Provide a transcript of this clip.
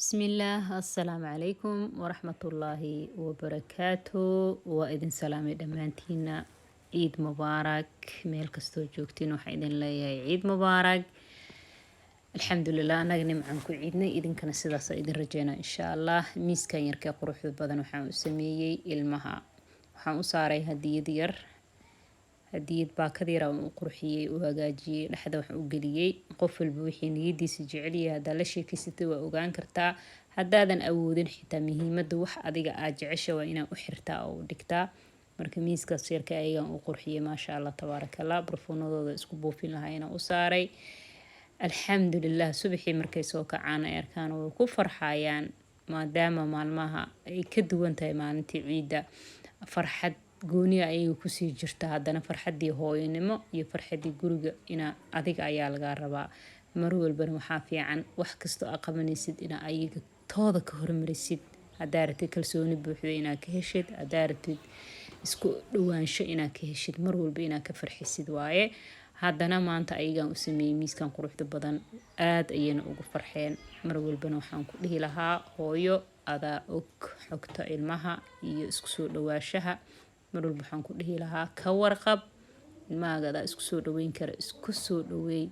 بسم الله السلام عليكم ورحمة الله وبركاته وإذن سلامي دمانتينا عيد مبارك ميل كستو جوجتين وحيدن ليا عيد مبارك الحمد لله نغني معانكو عيدنا إذن كان سيداسا إذن رجينا إن شاء الله ميس كان يركي قروح بدن وحان أسميي إلمها وحان أساري هدية دير هدية باكديرا وقروحيي وهاجاجي لحدا وحان ugeliyey qof walba wixii niyadiisa jecel yahay hada la sheekeysatay waa ogaan kartaa hadaadan awoodin xitaa muhiimada wax adiga aad jecesha waa inaa u xirtaa oo dhigtaa marka miiskaas yarka ayagan u qurxiyey maasha Allah tabaarakallah barfuunadooda isku buufin lahaayna u saaray alxamdulillah subaxii markay soo kacaan ay arkaan way ku farxayaan maadaama maalmaha ay ka duwan tahay maalintii ciida farxad gooni ayay ku sii jirta haddana farxadii hooyanimo iyo farxadii guriga ina adiga ayaa laga rabaa mar walbana waxaa fiican wax kasto aad qabanaysid ina ayaga tooda ka hormarisid hadaa rabtid kalsooni buuxda inaad ka heshid hadaa rabtid isku dhawaansho inaad ka heshid mar walba inaad ka farxisid waaye haddana maanta ayagan u sameeyey miiskan quruxda badan aad ayayna ugu farxeen mar walbana waxaan ku dhihi lahaa hooyo adaa og xogta ilmaha iyo isku soo dhawaashaha mar walba waxaan ku dhihi lahaa ka warqab ilmahaaga adaa isku soo dhaweyn kara isku soo dhaweey